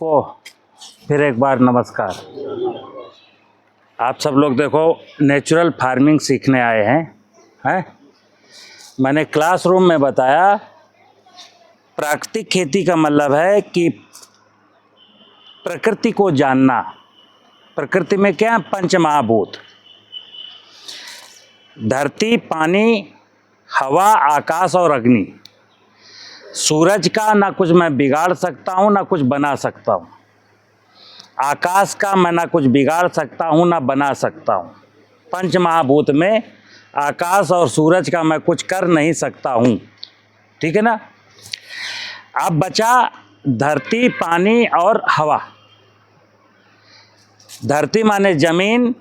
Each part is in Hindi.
को फिर एक बार नमस्कार। आप सब लोग देखो नेचुरल फार्मिंग सीखने आए हैं। मैंने क्लासरूम में बताया प्राकृतिक खेती का मतलब है कि प्रकृति को जानना। प्रकृति में क्या है? पंचमहाभूत, धरती, पानी, हवा, आकाश और अग्नि। सूरज का ना कुछ मैं बिगाड़ सकता हूँ ना कुछ बना सकता हूँ। आकाश का मैं ना कुछ बिगाड़ सकता हूँ ना बना सकता हूँ। पंचमहाभूत में आकाश और सूरज का मैं कुछ कर नहीं सकता हूँ। ठीक है ना। अब बचा धरती, पानी और हवा। धरती माने जमीन,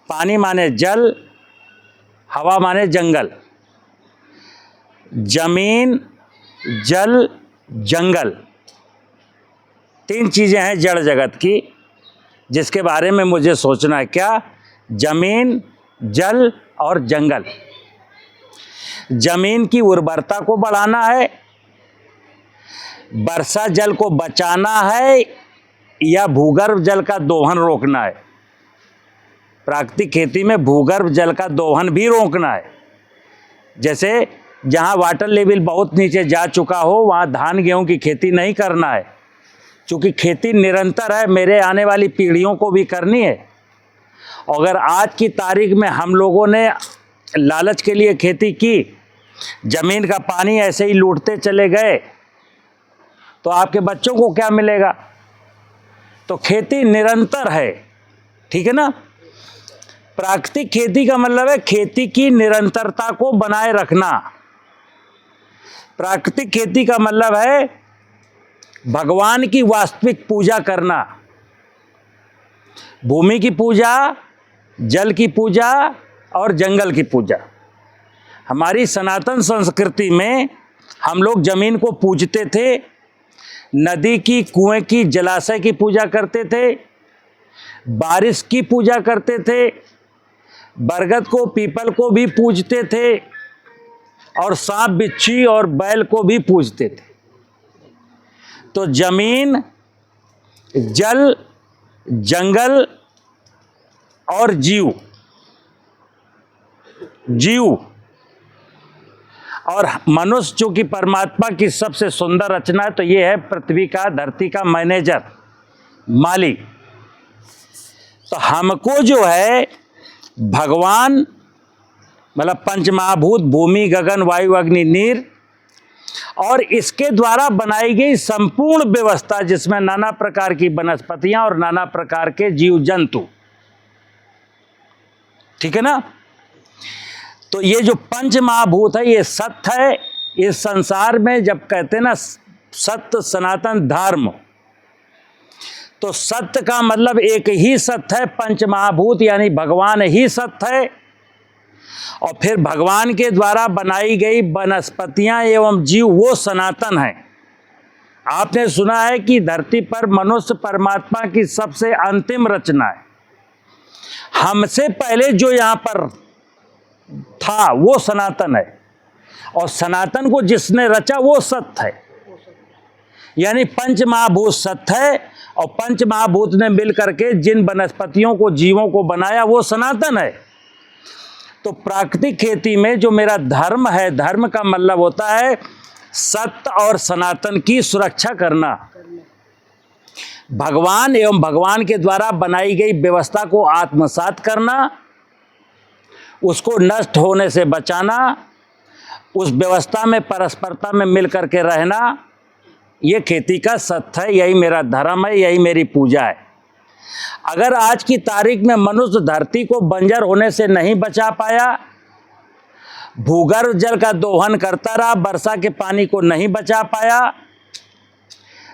पानी माने जल, हवा माने जंगल। जमीन, जल, जंगल, तीन चीज़ें हैं जड़ जगत की जिसके बारे में मुझे सोचना है। क्या? जमीन, जल और जंगल। जमीन की उर्वरता को बढ़ाना है, वर्षा जल को बचाना है या भूगर्भ जल का दोहन रोकना है। प्राकृतिक खेती में भूगर्भ जल का दोहन भी रोकना है। जैसे जहाँ वाटर लेवल बहुत नीचे जा चुका हो वहाँ धान गेहूँ की खेती नहीं करना है, क्योंकि खेती निरंतर है, मेरे आने वाली पीढ़ियों को भी करनी है। अगर आज की तारीख में हम लोगों ने लालच के लिए खेती की, ज़मीन का पानी ऐसे ही लूटते चले गए, तो आपके बच्चों को क्या मिलेगा? तो खेती निरंतर है। ठीक है ना। प्राकृतिक खेती का मतलब है खेती की निरंतरता को बनाए रखना। प्राकृतिक खेती का मतलब है भगवान की वास्तविक पूजा करना। भूमि की पूजा, जल की पूजा और जंगल की पूजा। हमारी सनातन संस्कृति में हम लोग जमीन को पूजते थे, नदी की, कुएं की, जलाशय की पूजा करते थे, बारिश की पूजा करते थे, बरगद को, पीपल को भी पूजते थे और सांप, बिच्छी और बैल को भी पूजते थे। तो जमीन, जल, जंगल और जीव और मनुष्य जो कि परमात्मा की सबसे सुंदर रचना है, तो ये है पृथ्वी का, धरती का मैनेजर, मालिक। तो हमको जो है भगवान मतलब पंचमहाभूत, भूमि, गगन, वायु, अग्नि, नीर और इसके द्वारा बनाई गई संपूर्ण व्यवस्था जिसमें नाना प्रकार की वनस्पतियां और नाना प्रकार के जीव जंतु। ठीक है ना। तो ये जो पंचमहाभूत है ये सत्य है। इस संसार में जब कहते हैं ना सत्य, सनातन, धर्म, तो सत्य का मतलब एक ही सत्य है, पंचमहाभूत यानी भगवान ही सत्य है। और फिर भगवान के द्वारा बनाई गई वनस्पतियां एवं जीव वो सनातन है। आपने सुना है कि धरती पर मनुष्य परमात्मा की सबसे अंतिम रचना है। हमसे पहले जो यहाँ पर था वो सनातन है, और सनातन को जिसने रचा वो सत्य है। यानी पंचमहाभूत सत्य है, और पंचमहाभूत ने मिल करके जिन वनस्पतियों को, जीवों को बनाया वो सनातन है। तो प्राकृतिक खेती में जो मेरा धर्म है, धर्म का मतलब होता है सत्य और सनातन की सुरक्षा करना। भगवान एवं भगवान के द्वारा बनाई गई व्यवस्था को आत्मसात करना, उसको नष्ट होने से बचाना, उस व्यवस्था में परस्परता में मिल करके रहना, ये खेती का सत्य है। यही मेरा धर्म है, यही मेरी पूजा है। अगर आज की तारीख में मनुष्य धरती को बंजर होने से नहीं बचा पाया, भूगर्भ जल का दोहन करता रहा, वर्षा के पानी को नहीं बचा पाया,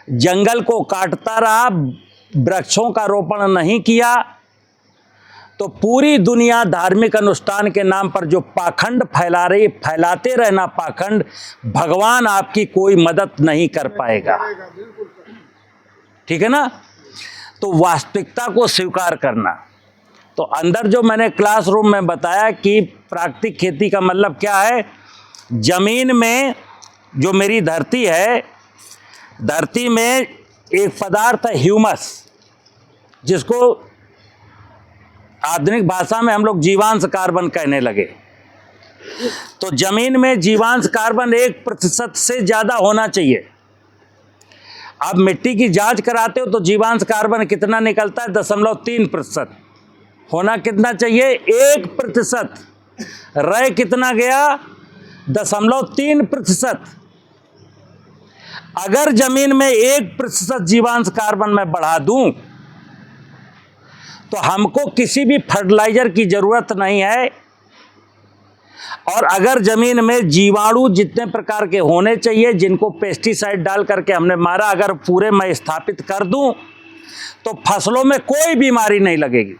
जंगल को काटता रहा, वृक्षों का रोपण नहीं किया, तो पूरी दुनिया धार्मिक अनुष्ठान के नाम पर जो पाखंड फैलाते रहना पाखंड, भगवान आपकी कोई मदद नहीं कर पाएगा। ठीक है ना। तो वास्तविकता को स्वीकार करना। तो अंदर जो मैंने क्लासरूम में बताया कि प्राकृतिक खेती का मतलब क्या है, जमीन में जो मेरी धरती है, धरती में एक पदार्थ है ह्यूमस, जिसको आधुनिक भाषा में हम लोग जीवांश कार्बन कहने लगे। तो जमीन में जीवांश कार्बन 1% से ज़्यादा होना चाहिए। आप मिट्टी की जांच कराते हो तो जीवांश कार्बन कितना निकलता है? 0.3%। होना कितना चाहिए? 1%। रह कितना गया? 0.3%। अगर जमीन में 1% जीवांश कार्बन मैं बढ़ा दूं तो हमको किसी भी फर्टिलाइजर की जरूरत नहीं है। और अगर जमीन में जीवाणु जितने प्रकार के होने चाहिए, जिनको पेस्टिसाइड डाल करके हमने मारा, अगर पूरे मैं स्थापित कर दूं तो फसलों में कोई बीमारी नहीं लगेगी।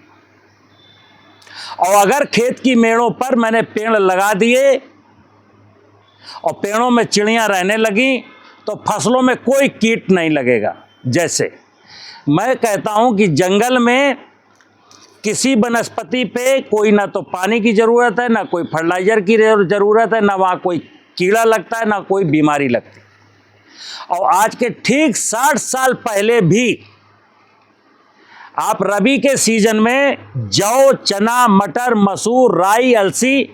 और अगर खेत की मेड़ों पर मैंने पेड़ लगा दिए और पेड़ों में चिड़ियां रहने लगी तो फसलों में कोई कीट नहीं लगेगा। जैसे मैं कहता हूं कि जंगल में किसी वनस्पति पे कोई ना तो पानी की ज़रूरत है, ना कोई फर्टिलाइजर की ज़रूरत है, ना वहाँ कोई कीड़ा लगता है, ना कोई बीमारी लगती। और आज के ठीक 60 साल पहले भी आप रबी के सीजन में जौ, चना, मटर, मसूर, राई, अलसी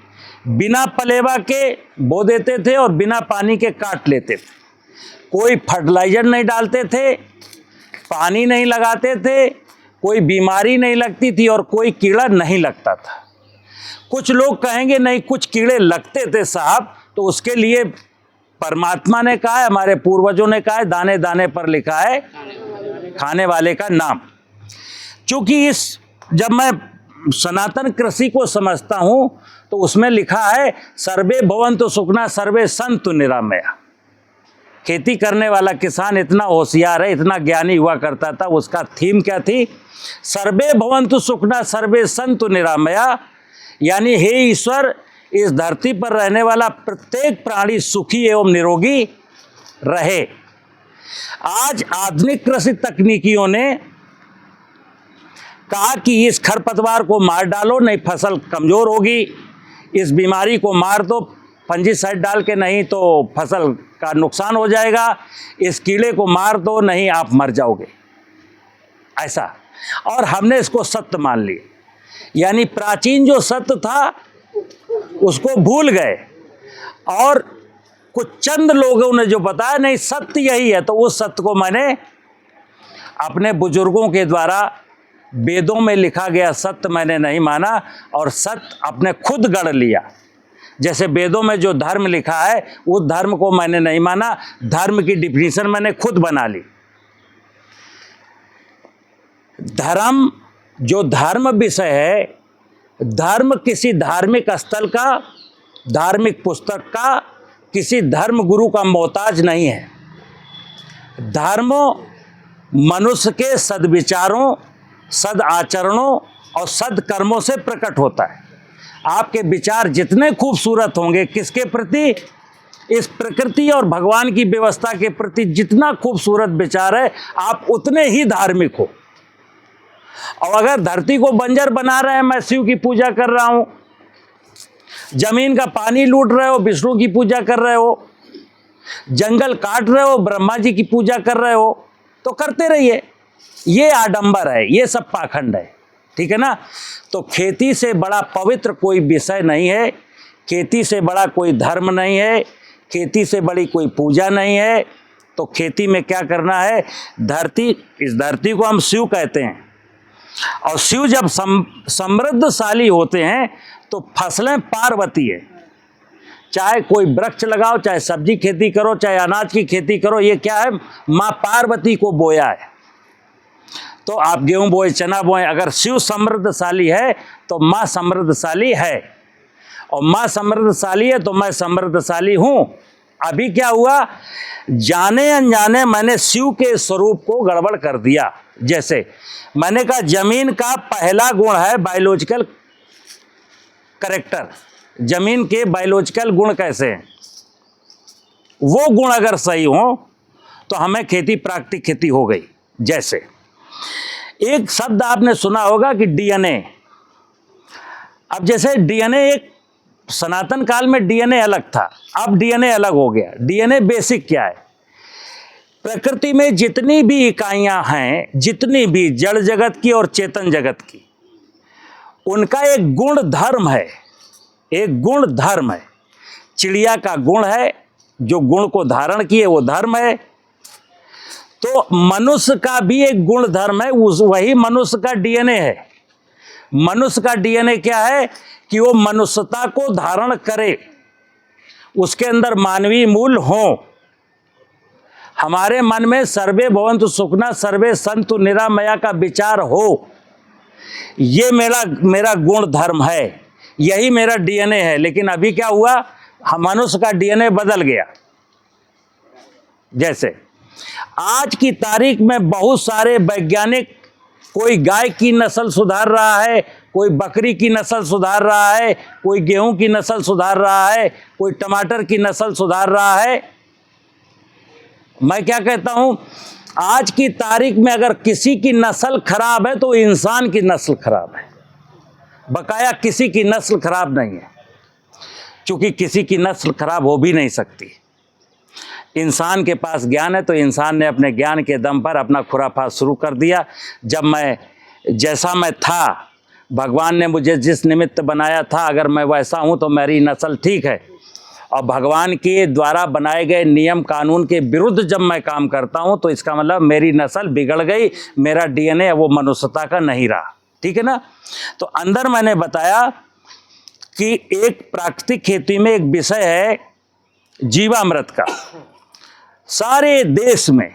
बिना पलेवा के बो देते थे और बिना पानी के काट लेते थे। कोई फर्टिलाइजर नहीं डालते थे, पानी नहीं लगाते थे, कोई बीमारी नहीं लगती थी और कोई कीड़ा नहीं लगता था। कुछ लोग कहेंगे नहीं, कुछ कीड़े लगते थे साहब, तो उसके लिए परमात्मा ने कहा है, हमारे पूर्वजों ने कहा है, दाने दाने पर लिखा है खाने वाले का नाम। क्योंकि जब मैं सनातन कृषि को समझता हूं तो उसमें लिखा है सर्वे भवन्तु सुखिनः सर्वे सन्तु निरामया। खेती करने वाला किसान इतना होशियार है, इतना ज्ञानी हुआ करता था। उसका थीम क्या थी? सर्वे भवन्तु सुखिनः सर्वे सन्तु निरामया, यानी हे ईश्वर, इस धरती पर रहने वाला प्रत्येक प्राणी सुखी एवं निरोगी रहे। आज आधुनिक कृषि तकनीकियों ने कहा कि इस खरपतवार को मार डालो, नहीं फसल कमज़ोर होगी, इस बीमारी को मार दो फंजीसाइड डाल के, नहीं तो फसल का नुकसान हो जाएगा, इस कीड़े को मार दो, नहीं आप मर जाओगे, ऐसा। और हमने इसको सत्य मान लिया। यानी प्राचीन जो सत्य था उसको भूल गए और कुछ चंद लोगों ने जो बताया नहीं सत्य यही है, तो उस सत्य को मैंने अपने बुजुर्गों के द्वारा वेदों में लिखा गया सत्य मैंने नहीं माना और सत्य अपने खुद गढ़ लिया। जैसे वेदों में जो धर्म लिखा है उस धर्म को मैंने नहीं माना, धर्म की डिफिनीशन मैंने खुद बना ली। धर्म जो धर्म विषय है, धर्म किसी धार्मिक स्थल का, धार्मिक पुस्तक का, किसी धर्म गुरु का मोहताज नहीं है। धर्म मनुष्य के सद्विचारों, सद आचरणों और सदकर्मों से प्रकट होता है। आपके विचार जितने खूबसूरत होंगे, किसके प्रति? इस प्रकृति और भगवान की व्यवस्था के प्रति जितना खूबसूरत विचार है, आप उतने ही धार्मिक हो। और अगर धरती को बंजर बना रहे हैं, मैं शिव की पूजा कर रहा हूं, जमीन का पानी लूट रहे हो, विष्णु की पूजा कर रहे हो, जंगल काट रहे हो, ब्रह्मा जी की पूजा कर रहे हो, तो करते रहिए। ये आडंबर है, ये सब पाखंड है, ठीक है ना। तो खेती से बड़ा पवित्र कोई विषय नहीं है, खेती से बड़ा कोई धर्म नहीं है, खेती से बड़ी कोई पूजा नहीं है। तो खेती में क्या करना है? धरती, इस धरती को हम शिव कहते हैं और शिव जब समृद्धशाली होते हैं तो फसलें पार्वती है। चाहे कोई वृक्ष लगाओ, चाहे सब्जी खेती करो, चाहे अनाज की खेती करो, ये क्या है? माँ पार्वती को बोया है। तो आप गेहूं बोए, चना बोए, अगर शिव समृद्धशाली है तो माँ समृद्धशाली है, और माँ समृद्धशाली है तो मैं समृद्धशाली हूं। अभी क्या हुआ? जाने अनजाने मैंने शिव के स्वरूप को गड़बड़ कर दिया। जैसे मैंने कहा जमीन का पहला गुण है बायोलॉजिकल कैरेक्टर। जमीन के बायोलॉजिकल गुण कैसे हैं? वो गुण अगर सही हो तो हमें खेती प्राकृतिक खेती हो गई। जैसे एक शब्द आपने सुना होगा कि डीएनए। अब जैसे डीएनए, एक सनातन काल में डीएनए अलग था, अब डीएनए अलग हो गया। डीएनए बेसिक क्या है? प्रकृति में जितनी भी इकाइयां हैं, जितनी भी जड़ जगत की और चेतन जगत की, उनका एक गुण धर्म है, एक गुण धर्म है। चिड़िया का गुण है, जो गुण को धारण किए वो धर्म है। तो मनुष्य का भी एक गुण धर्म है, वही मनुष्य का डीएनए है। मनुष्य का डीएनए क्या है कि वो मनुष्यता को धारण करे, उसके अंदर मानवीय मूल्य हो। हमारे मन में सर्वे भवन्तु सुखिनः सर्वे सन्तु निरामया का विचार हो, ये मेरा गुण धर्म है, यही मेरा डीएनए है। लेकिन अभी क्या हुआ, मनुष्य का डीएनए बदल गया। जैसे आज की तारीख में बहुत सारे वैज्ञानिक, कोई गाय की नस्ल सुधार रहा है, कोई बकरी की नस्ल सुधार रहा है, कोई गेहूं की नस्ल सुधार रहा है, कोई टमाटर की नस्ल सुधार रहा है। मैं क्या कहता हूं, आज की तारीख में अगर किसी की नस्ल खराब है तो इंसान की नस्ल खराब है, बकाया किसी की नस्ल खराब नहीं है, क्योंकि किसी की नस्ल खराब हो भी नहीं सकती। इंसान के पास ज्ञान है तो इंसान ने अपने ज्ञान के दम पर अपना खुराफात शुरू कर दिया। जैसा मैं था, भगवान ने मुझे जिस निमित्त बनाया था, अगर मैं वैसा हूँ तो मेरी नस्ल ठीक है। और भगवान के द्वारा बनाए गए नियम कानून के विरुद्ध जब मैं काम करता हूँ तो इसका मतलब मेरी नस्ल बिगड़ गई, मेरा डीएनए वो मनुष्यता का नहीं रहा। ठीक है ना। तो अंदर मैंने बताया कि एक प्राकृतिक खेती में एक विषय है जीवामृत का। सारे देश में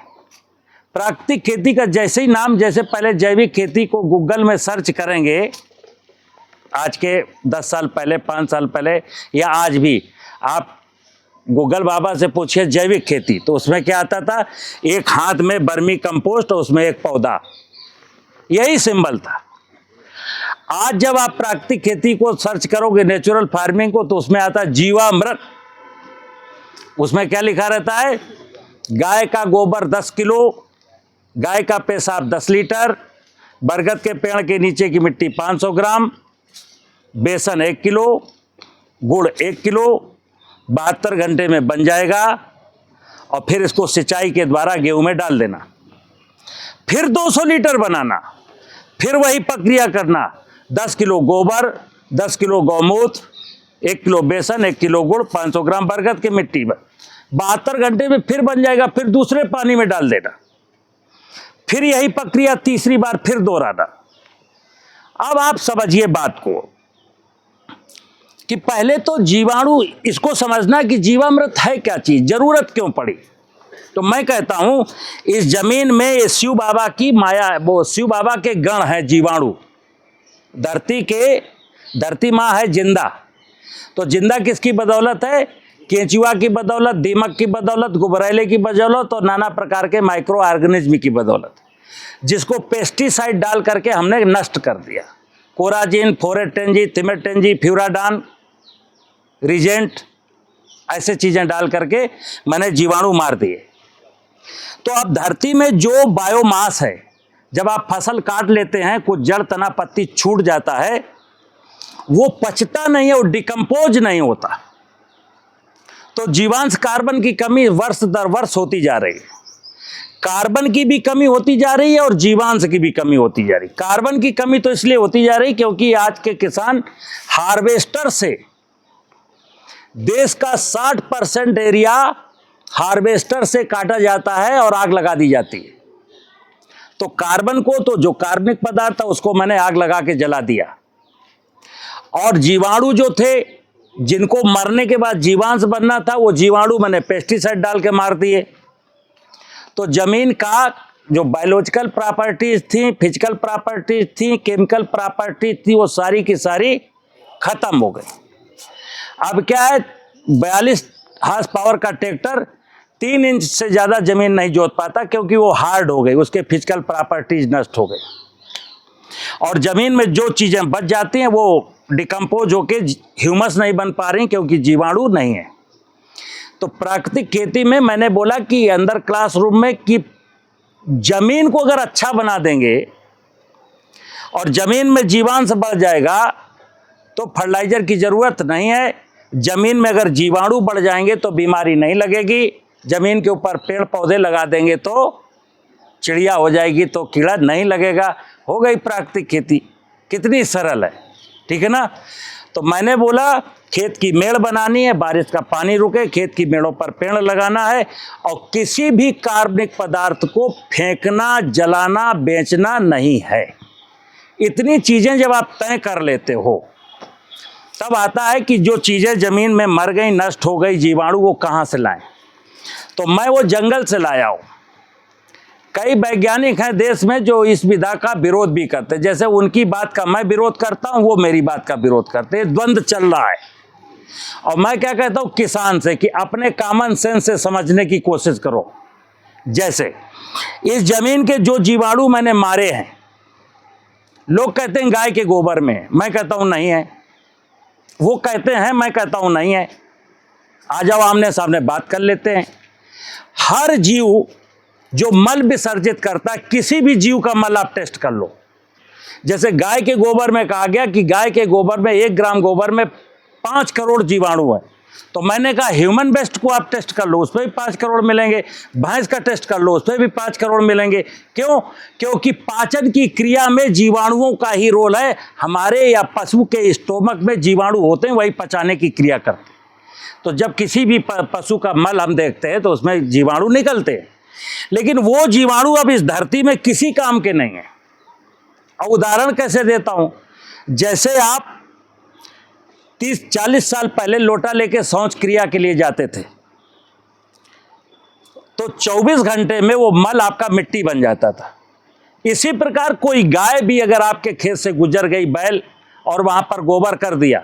प्राकृतिक खेती का जैसे ही नाम, जैसे पहले जैविक खेती को गूगल में सर्च करेंगे, आज के 10 साल पहले, 5 साल पहले या आज भी आप गूगल बाबा से पूछिए जैविक खेती, तो उसमें क्या आता था, एक हाथ में बर्मी कंपोस्ट और उसमें एक पौधा, यही सिंबल था। आज जब आप प्राकृतिक खेती को सर्च करोगे, नेचुरल फार्मिंग को, तो उसमें आता है जीवामृत। उसमें क्या लिखा रहता है, गाय का गोबर 10 किलो, गाय का पेशाब 10 लीटर, बरगद के पेड़ के नीचे की मिट्टी 500 ग्राम, बेसन 1 किलो, गुड़ 1 किलो, 72 घंटे में बन जाएगा। और फिर इसको सिंचाई के द्वारा गेहूं में डाल देना, फिर 200 लीटर बनाना, फिर वही प्रक्रिया करना, 10 किलो गोबर, 10 किलो गौमूत्र, 1 किलो बेसन, 1 किलो गुड़, 500 ग्राम बरगद की मिट्टी, 72 घंटे में फिर बन जाएगा। फिर दूसरे पानी में डाल देना, फिर यही प्रक्रिया तीसरी बार फिर दोहराना। अब आप समझिए बात को कि पहले तो जीवाणु, इसको समझना कि जीवामृत है क्या चीज, जरूरत क्यों पड़ी। तो मैं कहता हूं इस जमीन में ये शिव बाबा की माया, वो शिव बाबा के गण है जीवाणु। धरती माँ है जिंदा, तो जिंदा किसकी बदौलत है, केंचुआ की बदौलत, दीमक की बदौलत, गुबरैले की बदौलत और नाना प्रकार के माइक्रो ऑर्गेनिज्म की बदौलत, जिसको पेस्टिसाइड डाल करके हमने नष्ट कर दिया। कोराजिन, फोरेटेंजी, थिमेटेंजी, फ्यूराडान, रिजेंट, ऐसे चीज़ें डाल करके मैंने जीवाणु मार दिए। तो अब धरती में जो बायोमास है, जब आप फसल काट लेते हैं, कुछ जड़ तना पत्ती छूट जाता है, वो पचता नहीं है, वो डिकम्पोज नहीं होता। तो जीवांश कार्बन की कमी वर्ष दर वर्ष होती जा रही है। कार्बन की भी कमी होती जा रही है और जीवांश की भी कमी होती जा रही है। कार्बन की कमी तो इसलिए होती जा रही क्योंकि आज के किसान हार्वेस्टर से, देश का 60% एरिया हार्वेस्टर से काटा जाता है और आग लगा दी जाती है। तो कार्बन को, तो जो कार्बनिक पदार्थ था उसको मैंने आग लगा के जला दिया। और जीवाणु जो थे, जिनको मरने के बाद जीवांश बनना था, वो जीवाणु मैंने पेस्टिसाइड डाल के मार दिए। तो जमीन का जो बायोलॉजिकल प्रॉपर्टीज थी, फिजिकल प्रॉपर्टीज थी, केमिकल प्रॉपर्टीज थी, वो सारी की सारी खत्म हो गई। अब क्या है, 42 हार्स पावर का ट्रैक्टर 3 इंच से ज़्यादा ज़मीन नहीं जोत पाता, क्योंकि वो हार्ड हो गई, उसके फिजिकल प्रॉपर्टीज नष्ट हो गई। और ज़मीन में जो चीज़ें बच जाती हैं वो डिकम्पोज होके ह्यूमस नहीं बन पा रही, क्योंकि जीवाणु नहीं है। तो प्राकृतिक खेती में मैंने बोला कि अंदर क्लासरूम में कि ज़मीन को अगर अच्छा बना देंगे और ज़मीन में जीवांश बढ़ जाएगा तो फर्टिलाइजर की ज़रूरत नहीं है। ज़मीन में अगर जीवाणु बढ़ जाएंगे तो बीमारी नहीं लगेगी, जमीन के ऊपर पेड़ पौधे लगा देंगे तो चिड़िया हो जाएगी, तो कीड़ा नहीं लगेगा, हो गई प्राकृतिक खेती। कितनी सरल है, ठीक है ना। तो मैंने बोला खेत की मेड़ बनानी है, बारिश का पानी रुके, खेत की मेड़ों पर पेड़ लगाना है, और किसी भी कार्बनिक पदार्थ को फेंकना, जलाना, बेचना नहीं है। इतनी चीज़ें जब आप तय कर लेते हो, तब आता है कि जो चीज़ें ज़मीन में मर गई, नष्ट हो गई, जीवाणु, वो कहाँ से लाएं। तो मैं वो जंगल से लाया हूँ। कई वैज्ञानिक हैं देश में जो इस विधा का विरोध भी करते हैं, जैसे उनकी बात का मैं विरोध करता हूँ, वो मेरी बात का विरोध करते हैं, द्वंद्व चल रहा है। और मैं क्या कहता हूँ किसान से कि अपने कॉमन सेंस से समझने की कोशिश करो। जैसे इस जमीन के जो जीवाणु मैंने मारे हैं, लोग कहते हैं गाय के गोबर में, मैं कहता हूँ नहीं है। वो कहते हैं, मैं कहता हूँ नहीं है। आ जाओ आमने सामने बात कर लेते हैं। हर जीव जो मल विसर्जित करता है, किसी भी जीव का मल आप टेस्ट कर लो। जैसे गाय के गोबर में कहा गया कि गाय के गोबर में 1 ग्राम गोबर में 5 करोड़ जीवाणु है, तो मैंने कहा ह्यूमन वेस्ट को आप टेस्ट कर लो, उस पर भी 5 करोड़ मिलेंगे। भैंस का टेस्ट कर लो, उस पर भी 5 करोड़ मिलेंगे। क्यों? क्योंकि पाचन की क्रिया में जीवाणुओं का ही रोल है। हमारे या पशु के स्टोमक में जीवाणु होते हैं, वही पचाने की क्रिया करते हैं। तो जब किसी भी पशु का मल हम देखते हैं तो उसमें जीवाणु निकलते हैं, लेकिन वो जीवाणु अब इस धरती में किसी काम के नहीं है। और उदाहरण कैसे देता हूं, जैसे आप 30-40 साल पहले लोटा लेके शौच क्रिया के लिए जाते थे, तो 24 घंटे में वो मल आपका मिट्टी बन जाता था। इसी प्रकार कोई गाय भी अगर आपके खेत से गुजर गई, बैल, और वहां पर गोबर कर दिया,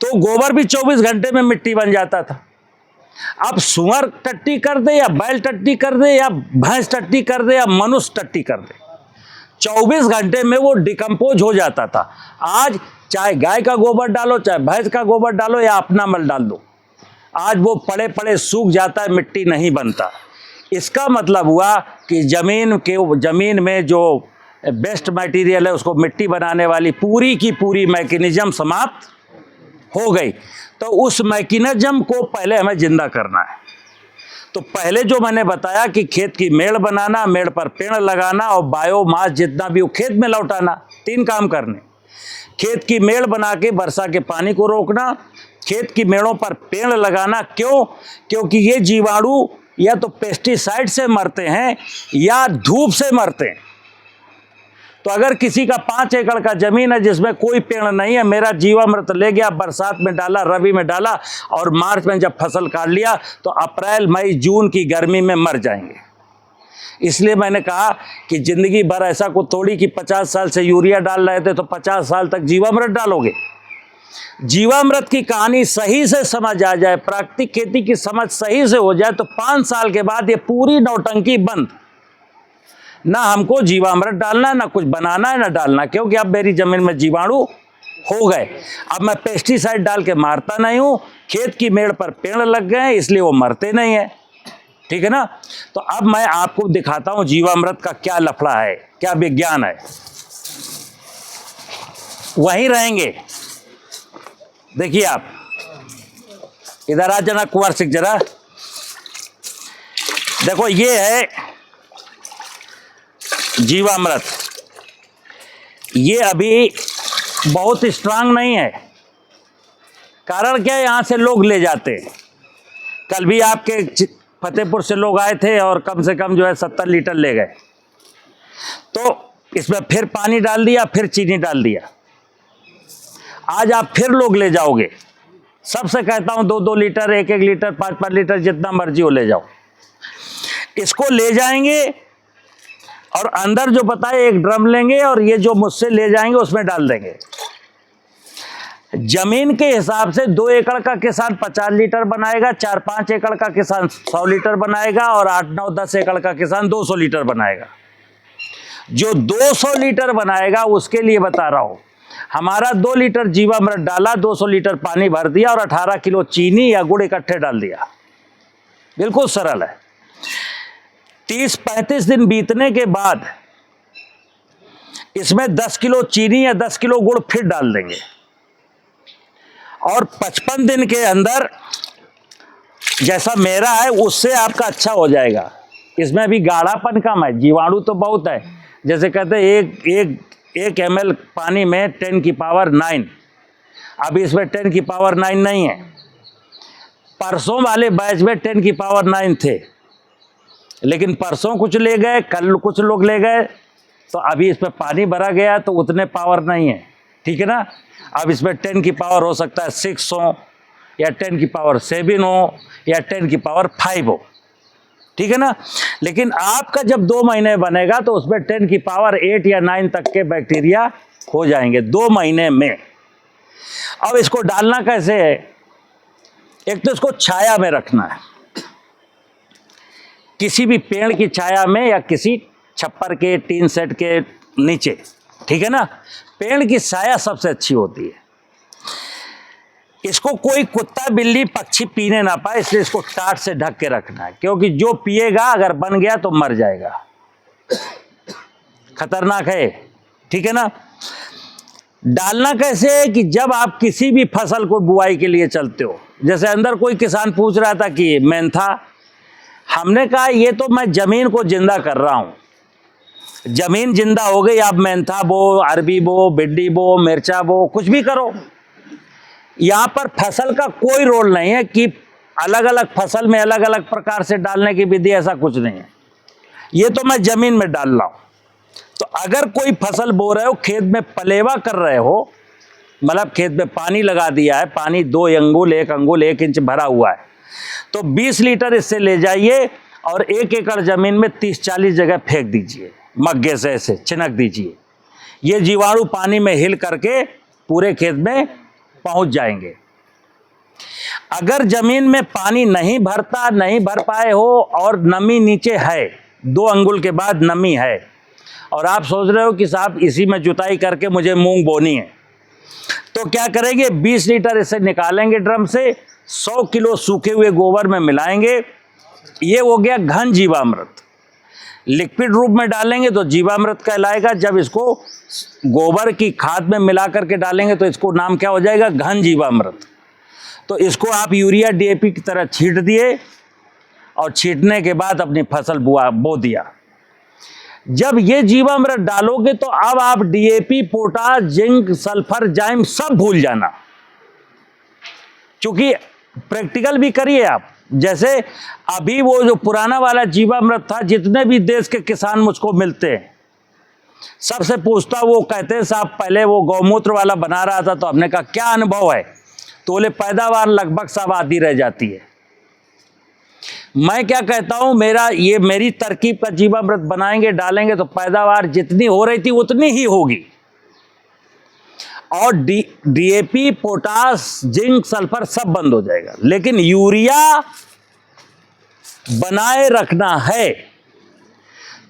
तो गोबर भी 24 घंटे में मिट्टी बन जाता था। अब सुअर टट्टी कर दे या बैल टट्टी कर दे या भैंस टट्टी कर दे या मनुष्य टट्टी कर दे, 24 घंटे में वो डिकम्पोज हो जाता था। आज चाहे गाय का गोबर डालो, चाहे भैंस का गोबर डालो या अपना मल डाल दो, आज वो पड़े पड़े सूख जाता है, मिट्टी नहीं बनता। इसका मतलब हुआ कि जमीन में जो बेस्ट मटेरियल है, उसको मिट्टी बनाने वाली पूरी की पूरी मैकेनिज्म समाप्त हो गई। तो उस मैकेनिज्म को पहले हमें जिंदा करना है। तो पहले जो मैंने बताया कि खेत की मेड़ बनाना, मेड़ पर पेड़ लगाना और बायोमास जितना भी वो खेत में लौटाना, 3 काम करने। खेत की मेड़ बना के वर्षा के पानी को रोकना, खेत की मेड़ों पर पेड़ लगाना। क्यों? क्योंकि ये जीवाणु या तो पेस्टिसाइड से मरते हैं या धूप से मरते हैं। तो अगर किसी का 5 एकड़ का जमीन है जिसमें कोई पेड़ नहीं है, मेरा जीवामृत ले गया, बरसात में डाला, रबी में डाला, और मार्च में जब फसल काट लिया, तो अप्रैल, मई, जून की गर्मी में मर जाएंगे। इसलिए मैंने कहा कि जिंदगी भर ऐसा को थोड़ी कि 50 साल से यूरिया डाल रहे थे तो 50 साल तक जीवामृत डालोगे। जीवामृत की कहानी सही से समझ आ जाए, प्राकृतिक खेती की समझ सही से हो जाए, तो 5 साल के बाद ये पूरी नौटंकी बंद। ना हमको जीवामृत डालना, ना कुछ बनाना है, ना डालना, क्योंकि अब मेरी जमीन में जीवाणु हो गए। अब मैं पेस्टिसाइड डाल के मारता नहीं हूं, खेत की मेड़ पर पेड़ लग गए, इसलिए वो मरते नहीं है। ठीक है ना। तो अब मैं आपको दिखाता हूं जीवामृत का क्या लफड़ा है, क्या विज्ञान है। वहीं रहेंगे, देखिए आप इधर आ जाना कुंवर सिंह जरा। देखो ये है जीवामृत। ये अभी बहुत स्ट्रांग नहीं है। कारण क्या है, यहां से लोग ले जाते हैं। कल भी आपके फतेहपुर से लोग आए थे और कम से कम जो है 70 लीटर ले गए। तो इसमें फिर पानी डाल दिया, फिर चीनी डाल दिया। आज आप फिर लोग ले जाओगे, सबसे कहता हूं 2-2 लीटर, 1-1 लीटर, 5-5 लीटर, जितना मर्जी हो ले जाओ। इसको ले जाएंगे और अंदर जो बताए एक ड्रम लेंगे और ये जो मुझसे ले जाएंगे उसमें डाल देंगे। जमीन के हिसाब से 2 एकड़ का किसान 50 लीटर बनाएगा, 4-5 एकड़ का किसान 100 लीटर बनाएगा, और 8-9-10 एकड़ का किसान 200 लीटर बनाएगा। जो 200 लीटर बनाएगा उसके लिए बता रहा हूं, हमारा 2 लीटर जीवामृत डाला, 200 लीटर पानी भर दिया और 18 किलो चीनी या गुड़ इकट्ठे डाल दिया। बिल्कुल सरल है। 30-35 दिन बीतने के बाद इसमें 10 किलो चीनी या 10 किलो गुड़ फिर डाल देंगे, और 55 दिन के अंदर जैसा मेरा है उससे आपका अच्छा हो जाएगा। इसमें भी गाढ़ापन कम है, जीवाणु तो बहुत है। जैसे कहते हैं एक ml पानी में 10 की पावर 9, अभी इसमें 10 की पावर 9 नहीं है। परसों वाले बैच में 10 की पावर 9 थे, लेकिन परसों कुछ ले गए, कल कुछ लोग ले गए, तो अभी इसमें पानी भरा गया तो उतने पावर नहीं है, ठीक है ना। अब इसमें 10 की पावर हो सकता है 6 हो, या 10 की पावर 7 हो, या 10 की पावर 5 हो, ठीक है ना। लेकिन आपका जब 2 महीने बनेगा तो उसमें 10 की पावर 8 या 9 तक के बैक्टीरिया हो जाएंगे 2 महीने में। अब इसको डालना कैसे है? एक तो इसको छाया में रखना है, किसी भी पेड़ की छाया में या किसी छप्पर के टीन सेट के नीचे, ठीक है ना। पेड़ की छाया सबसे अच्छी होती है। इसको कोई कुत्ता बिल्ली पक्षी पीने ना पाए, इसलिए इसको टाट से ढक के रखना है, क्योंकि जो पिएगा अगर बन गया तो मर जाएगा, खतरनाक है, ठीक है ना। डालना कैसे है कि जब आप किसी भी फसल को बुआई के लिए चलते हो, जैसे अंदर कोई किसान पूछ रहा था कि मेंथा, हमने कहा ये तो मैं जमीन को जिंदा कर रहा हूं, जमीन जिंदा हो गई, आप मेंथा बो, अरबी बो, भिंडी बो, मिर्चा बो, कुछ भी करो। यहाँ पर फसल का कोई रोल नहीं है कि अलग अलग फसल में अलग अलग प्रकार से डालने की विधि, ऐसा कुछ नहीं है। ये तो मैं जमीन में डाल रहा हूं। तो अगर कोई फसल बो रहे हो, खेत में पलेवा कर रहे हो, मतलब खेत में पानी लगा दिया है, पानी 2 अंगुल 1 अंगुल 1 इंच भरा हुआ है, तो 20 लीटर इससे ले जाइए और 1 एकड़ जमीन में 30-40 जगह फेंक दीजिए, मग्गे से ऐसे छिनक दीजिए। ये जीवाणु पानी में हिल करके पूरे खेत में पहुंच जाएंगे। अगर जमीन में पानी नहीं भर पाए हो और नमी नीचे है, 2 अंगुल के बाद नमी है, और आप सोच रहे हो कि साहब इसी में जुताई करके मुझे मूंग बोनी है, तो क्या करेंगे, 20 लीटर इसे निकालेंगे ड्रम से, 100 किलो सूखे हुए गोबर में मिलाएंगे। ये हो गया घन जीवामृत। लिक्विड रूप में डालेंगे तो जीवामृत कहलाएगा, जब इसको गोबर की खाद में मिला करके डालेंगे तो इसको नाम क्या हो जाएगा, घन जीवामृत। तो इसको आप यूरिया DAP की तरह छींट दिए, और छींटने के बाद अपनी फसल बो दिया। जब ये जीवामृत डालोगे तो अब आप DAP, पोटाश, जिंक, सल्फर, जाइम सब भूल जाना, क्योंकि प्रैक्टिकल भी करिए आप। जैसे अभी वो जो पुराना वाला जीवामृत था, जितने भी देश के किसान मुझको मिलते हैं, सबसे पूछता, वो कहते हैं साहब पहले वो गौमूत्र वाला बना रहा था, तो हमने कहा क्या अनुभव है, तो बोले पैदावार लगभग सब आधी रह जाती है। मैं क्या कहता हूं, मेरी तरकीब का जीवामृत बनाएंगे, डालेंगे तो पैदावार जितनी हो रही थी उतनी ही होगी, और DAP, पोटाश, जिंक, सल्फर सब बंद हो जाएगा। लेकिन यूरिया बनाए रखना है,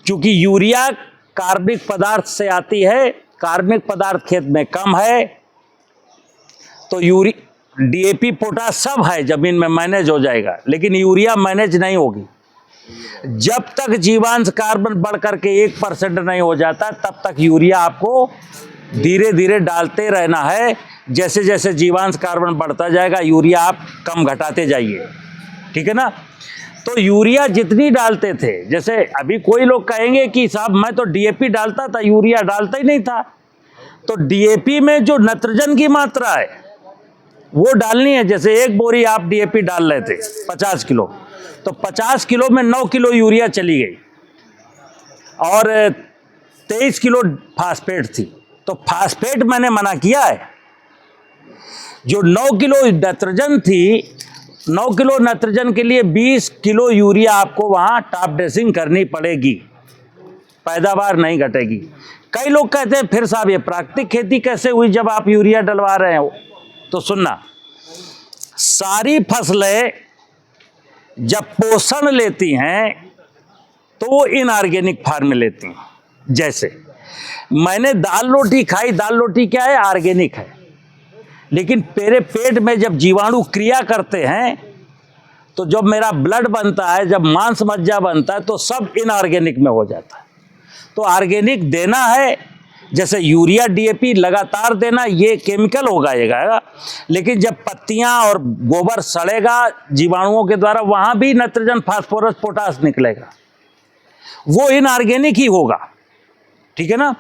क्योंकि यूरिया कार्बनिक पदार्थ से आती है, कार्बनिक पदार्थ खेत में कम है, तो DAP, पोटाश सब है जमीन में, मैनेज हो जाएगा, लेकिन यूरिया मैनेज नहीं होगी। जब तक जीवांश कार्बन बढ़ करके 1% नहीं हो जाता, तब तक यूरिया आपको धीरे धीरे डालते रहना है। जैसे जैसे जीवांश कार्बन बढ़ता जाएगा, यूरिया आप कम घटाते जाइए, ठीक है ना। तो यूरिया जितनी डालते थे, जैसे अभी कोई लोग कहेंगे कि साहब मैं तो DAP डालता था, यूरिया डालता ही नहीं था, तो DAP में जो नाइट्रोजन की मात्रा है वो डालनी है। जैसे 1 बोरी आप DAP डाल रहे थे 50 किलो, तो 50 किलो में 9 किलो यूरिया चली गई, और 23 किलो फास्फेट थी। तो फास्फेट मैंने मना किया है। जो 9 किलो नाइट्रोजन थी, 9 किलो नाइट्रोजन के लिए 20 किलो यूरिया आपको वहां टॉप ड्रेसिंग करनी पड़ेगी, पैदावार नहीं घटेगी। कई लोग कहते हैं फिर साहब ये प्राकृतिक खेती कैसे हुई जब आप यूरिया डलवा रहे हो, तो सुनना, सारी फसलें जब पोषण लेती हैं तो वो इनऑर्गेनिक फार्म में लेती हैं। जैसे मैंने दाल रोटी खाई, दाल रोटी क्या है, ऑर्गेनिक है, लेकिन मेरे पेट में जब जीवाणु क्रिया करते हैं, तो जब मेरा ब्लड बनता है, जब मांस मज्जा बनता है, तो सब इनऑर्गेनिक में हो जाता है। तो ऑर्गेनिक देना है, जैसे यूरिया डीएपी लगातार देना ये केमिकल होगा, लेकिन जब पत्तियां और गोबर सड़ेगा जीवाणुओं के द्वारा, वहां भी नाइट्रोजन, फास्फोरस, पोटास निकलेगा, वो इनऑर्गेनिक ही होगा। ठीक है ना।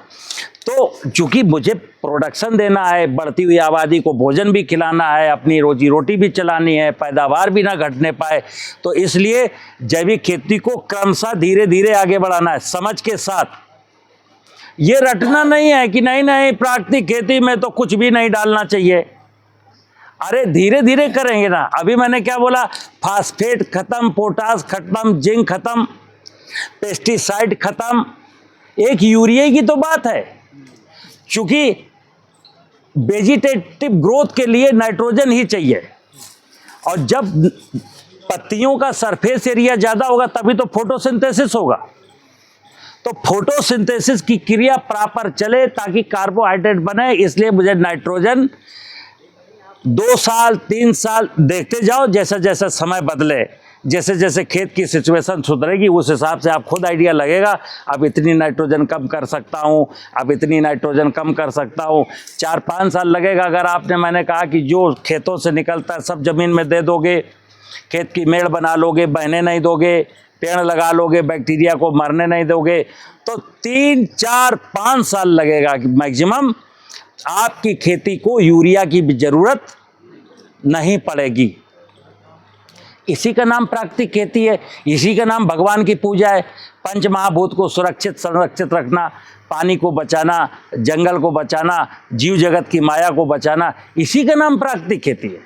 तो चूंकि मुझे प्रोडक्शन देना है, बढ़ती हुई आबादी को भोजन भी खिलाना है, अपनी रोजी रोटी भी चलानी है, पैदावार भी ना घटने पाए, तो इसलिए जैविक खेती को क्रमशः धीरे धीरे आगे बढ़ाना है, समझ के साथ। ये रटना नहीं है कि नहीं नहीं प्राकृतिक खेती में तो कुछ भी नहीं डालना चाहिए। अरे धीरे धीरे करेंगे ना। अभी मैंने क्या बोला, फास्फेट खत्म, पोटास खत्म, जिंक खत्म, पेस्टिसाइड खत्म, एक यूरिया की तो बात है। चूंकि वेजिटेटिव ग्रोथ के लिए नाइट्रोजन ही चाहिए, और जब पत्तियों का सरफेस एरिया ज्यादा होगा तभी तो फोटोसिंथेसिस होगा। तो फोटोसिंथेसिस की क्रिया प्रॉपर चले ताकि कार्बोहाइड्रेट बने, इसलिए मुझे नाइट्रोजन 2 साल 3 साल देखते जाओ, जैसे जैसे समय बदले, जैसे जैसे खेत की सिचुएशन सुधरेगी, उस हिसाब से आप खुद आइडिया लगेगा, अब इतनी नाइट्रोजन कम कर सकता हूँ, अब इतनी नाइट्रोजन कम कर सकता हूँ। 4-5 साल लगेगा। अगर आपने, मैंने कहा कि जो खेतों से निकलता है सब ज़मीन में दे दोगे, खेत की मेड़ बना लोगे, बहने नहीं दोगे, पेड़ लगा लोगे, बैक्टीरिया को मरने नहीं दोगे, तो 3-4-5 साल लगेगा कि मैक्सिमम आपकी खेती को यूरिया की ज़रूरत नहीं पड़ेगी। इसी का नाम प्राकृतिक खेती है, इसी का नाम भगवान की पूजा है। पंच महाभूत को सुरक्षित संरक्षित रखना, पानी को बचाना, जंगल को बचाना, जीव जगत की माया को बचाना, इसी का नाम प्राकृतिक खेती है।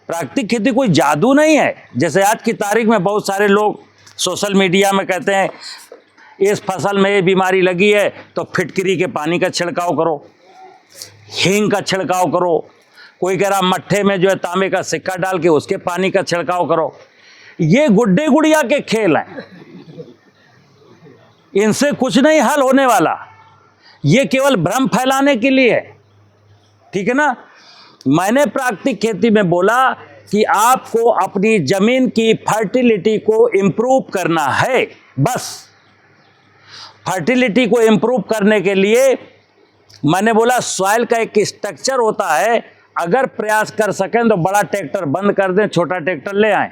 प्राकृतिक खेती कोई जादू नहीं है। जैसे आज की तारीख में बहुत सारे लोग सोशल मीडिया में कहते हैं इस फसल में ये बीमारी लगी है तो फिटकरी के पानी का छिड़काव करो, हींग का छिड़काव करो, कोई कह रहा मट्ठे में जो है तांबे का सिक्का डाल के उसके पानी का छिड़काव करो। ये गुड्डे गुड़िया के खेल हैं, इनसे कुछ नहीं हल होने वाला, ये केवल भ्रम फैलाने के लिए है। ठीक है ना। मैंने प्राकृतिक खेती में बोला कि आपको अपनी जमीन की फर्टिलिटी को इंप्रूव करना है, बस। फर्टिलिटी को इंप्रूव करने के लिए मैंने बोला सॉइल का एक स्ट्रक्चर होता है, अगर प्रयास कर सकें तो बड़ा ट्रैक्टर बंद कर दें, छोटा ट्रैक्टर ले आएं।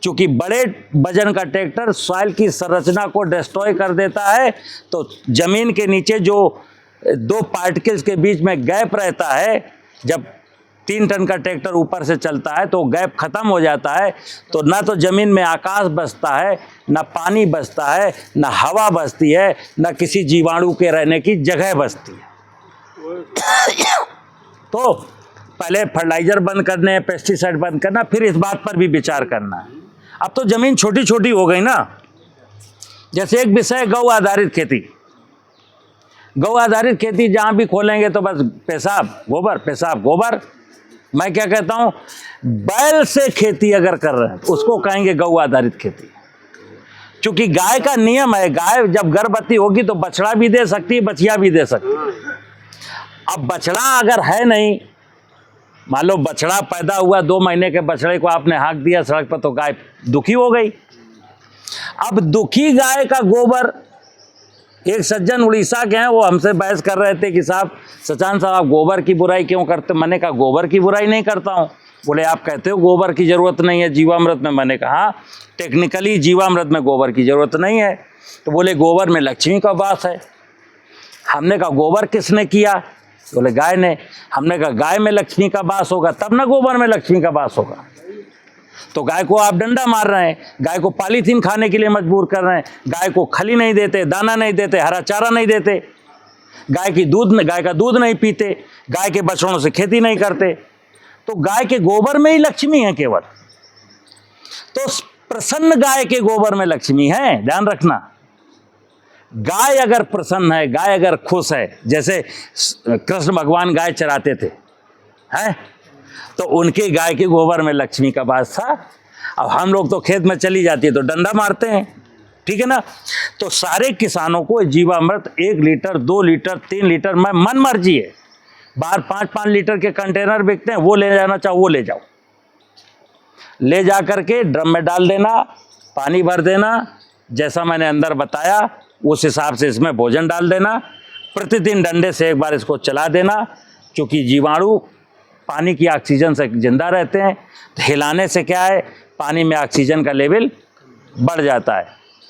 चूंकि बड़े वजन का ट्रैक्टर सॉइल की संरचना को डिस्ट्रॉय कर देता है, तो जमीन के नीचे जो 2 पार्टिकल्स के बीच में गैप रहता है, जब 3 टन का ट्रैक्टर ऊपर से चलता है तो गैप खत्म हो जाता है, तो ना तो जमीन में आकाश बसता है, ना पानी बसता है, ना हवा बसती है, ना किसी जीवाणु के रहने की जगह बसती है। तो पहले फर्टिलाइजर बंद करने, पेस्टिसाइड बंद करना, फिर इस बात पर भी विचार करना है। अब तो जमीन छोटी छोटी हो गई ना। जैसे एक विषय गौ आधारित खेती, गौ आधारित खेती जहां भी खोलेंगे तो बस पेशाब गोबर, पेशाब गोबर। मैं क्या कहता हूं, बैल से खेती अगर कर रहे हैं तो उसको कहेंगे गौ आधारित खेती। क्योंकि गाय का नियम है, गाय जब गर्भवती होगी तो बछड़ा भी दे सकती है, बछिया भी दे सकती है। अब बछड़ा अगर है नहीं, मान लो बछड़ा पैदा हुआ, 2 महीने के बछड़े को आपने हाँक दिया सड़क पर, तो गाय दुखी हो गई। अब दुखी गाय का गोबर, एक सज्जन उड़ीसा के हैं, वो हमसे बहस कर रहे थे कि साहब सचान साहब आप गोबर की बुराई क्यों करते। मैंने कहा गोबर की बुराई नहीं करता हूँ। बोले आप कहते हो गोबर की ज़रूरत नहीं है जीवामृत में। मैंने कहा टेक्निकली जीवामृत में गोबर की ज़रूरत नहीं है। तो बोले गोबर में लक्ष्मी का वास है। हमने कहा गोबर किसने किया? बोले गाय ने। हमने कहा गाय में लक्ष्मी का वास होगा तब ना गोबर में लक्ष्मी का वास होगा। तो गाय को आप डंडा मार रहे हैं, गाय को पॉलीथीन खाने के लिए मजबूर कर रहे हैं, गाय को खली नहीं देते, दाना नहीं देते, हरा चारा नहीं देते, गाय का दूध नहीं पीते, गाय के बछड़ों से खेती नहीं करते। तो गाय के गोबर में ही लक्ष्मी है केवल। तो प्रसन्न गाय के गोबर में लक्ष्मी है, ध्यान रखना। गाय अगर प्रसन्न है, गाय अगर खुश है, जैसे कृष्ण भगवान गाय चराते थे हैं, तो उनके गाय के गोबर में लक्ष्मी का वास था। अब हम लोग तो खेत में चली जाती है तो डंडा मारते हैं, ठीक है ना। तो सारे किसानों को जीवामृत 1 लीटर 2 लीटर 3 लीटर में मन मर्जी है, बाहर 5-5 लीटर के कंटेनर बिकते हैं, वो ले जाना चाहो वो ले जाओ, ले जा करके ड्रम में डाल देना, पानी भर देना, जैसा मैंने अंदर बताया उस हिसाब से इसमें भोजन डाल देना, प्रतिदिन डंडे से एक बार इसको चला देना, क्योंकि जीवाणु पानी की ऑक्सीजन से जिंदा रहते हैं। तो हिलाने से क्या है, पानी में ऑक्सीजन का लेवल बढ़ जाता है।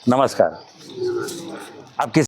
नमस्कार। अब किस